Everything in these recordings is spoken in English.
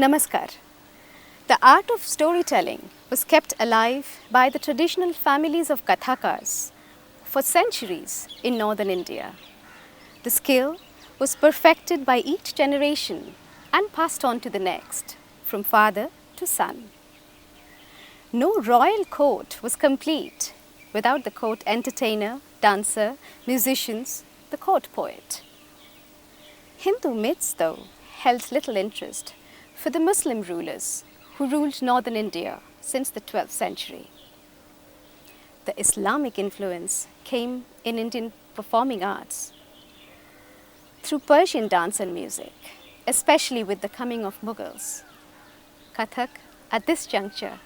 Namaskar. The art of storytelling was kept alive by the traditional families of Kathakars for centuries in northern India. The skill was perfected by each generation and passed on to the next, from father to son. No royal court was complete without the court entertainer, dancer, musicians, the court poet. Hindu myths, though, held little interest for the Muslim rulers who ruled northern India since the 12th century. The Islamic influence came in Indian performing arts through Persian dance and music, especially with the coming of Mughals. Kathak, at this juncture,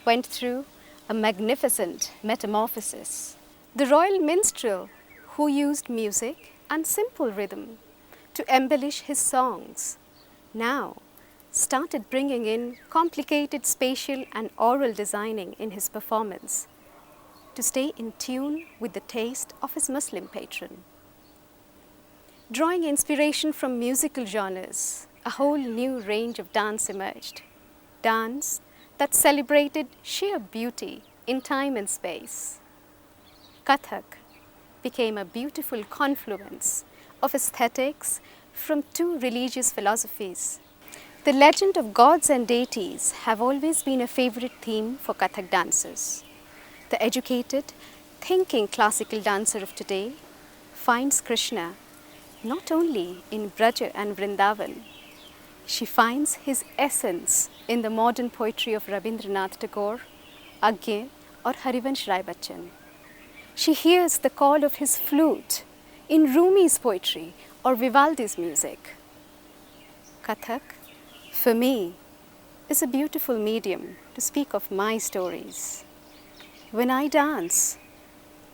went through a magnificent metamorphosis. The royal minstrel who used music and simple rhythm to embellish his songs now started bringing in complicated spatial and oral designing in his performance to stay in tune with the taste of his Muslim patron. Drawing inspiration from musical genres, a whole new range of dance emerged. Dance that celebrated sheer beauty in time and space. Kathak became a beautiful confluence of aesthetics from two religious philosophies. The legend of gods and deities have always been a favorite theme for Kathak dancers. The educated, thinking classical dancer of today finds Krishna not only in Braja and Vrindavan. She finds his essence in the modern poetry of Rabindranath Tagore, Agye or Harivansh Rai Bachchan. She hears the call of his flute in Rumi's poetry or Vivaldi's music. Kathak, for me, is a beautiful medium to speak of my stories. When I dance,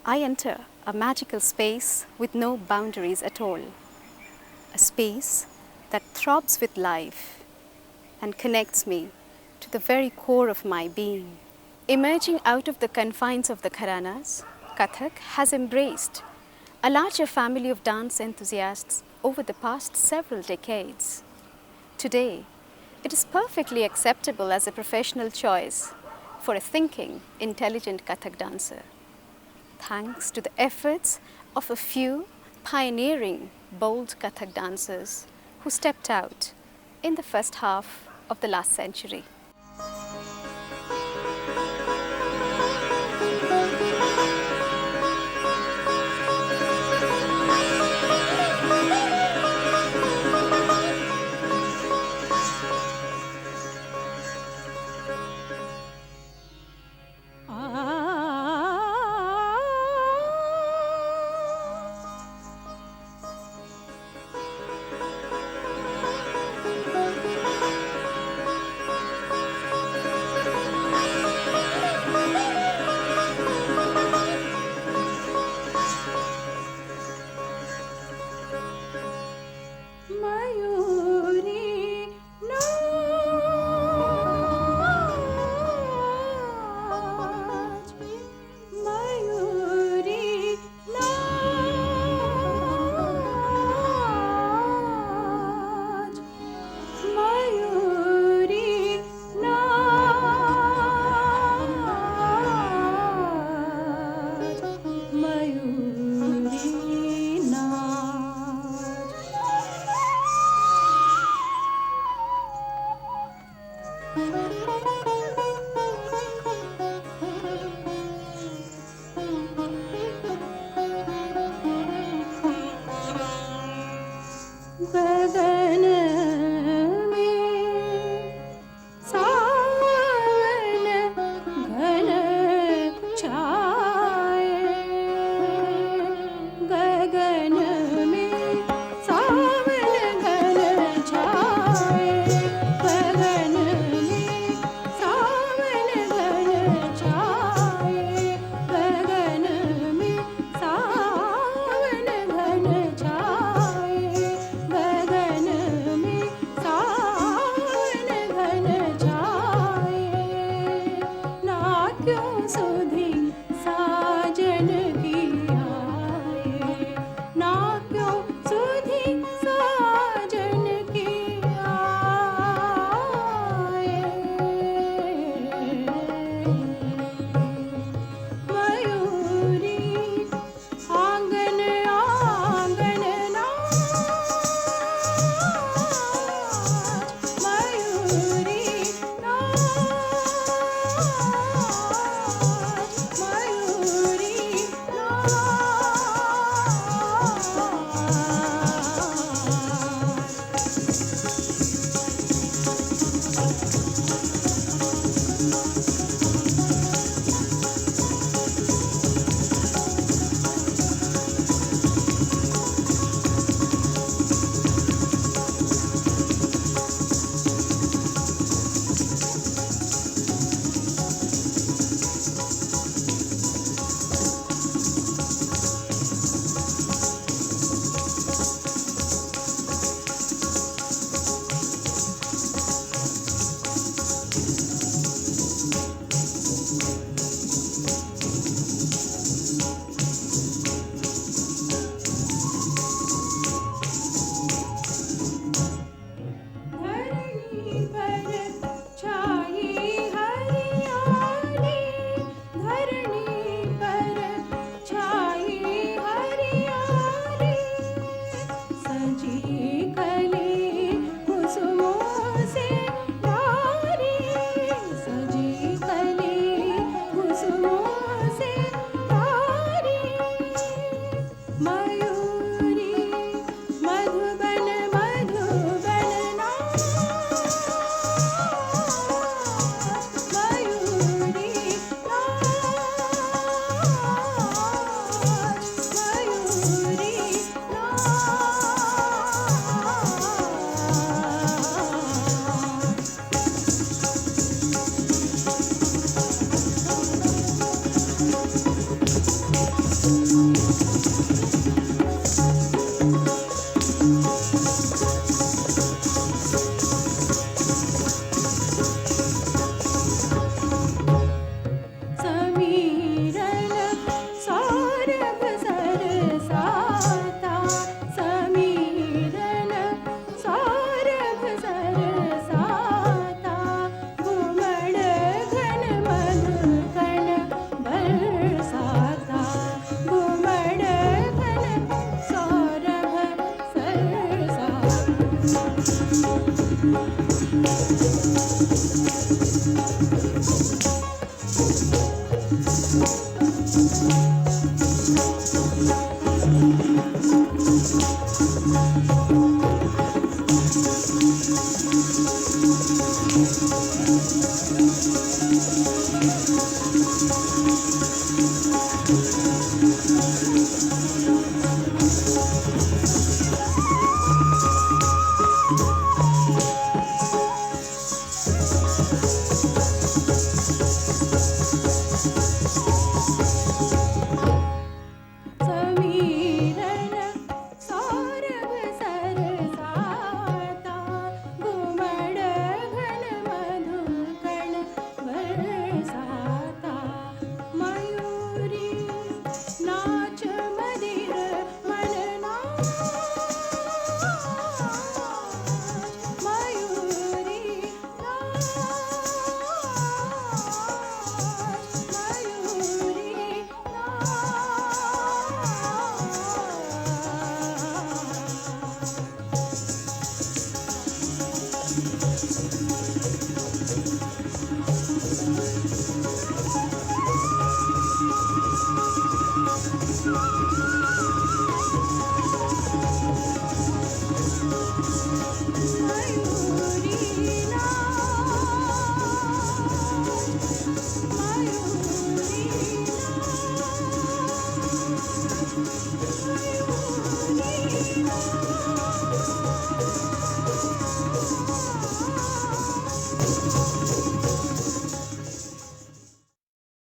I enter a magical space with no boundaries at all. A space that throbs with life and connects me to the very core of my being. Emerging out of the confines of the Gharanas, Kathak has embraced a larger family of dance enthusiasts over the past several decades. Today, it is perfectly acceptable as a professional choice for a thinking, intelligent Kathak dancer, thanks to the efforts of a few pioneering, bold Kathak dancers who stepped out in the first half of the last century.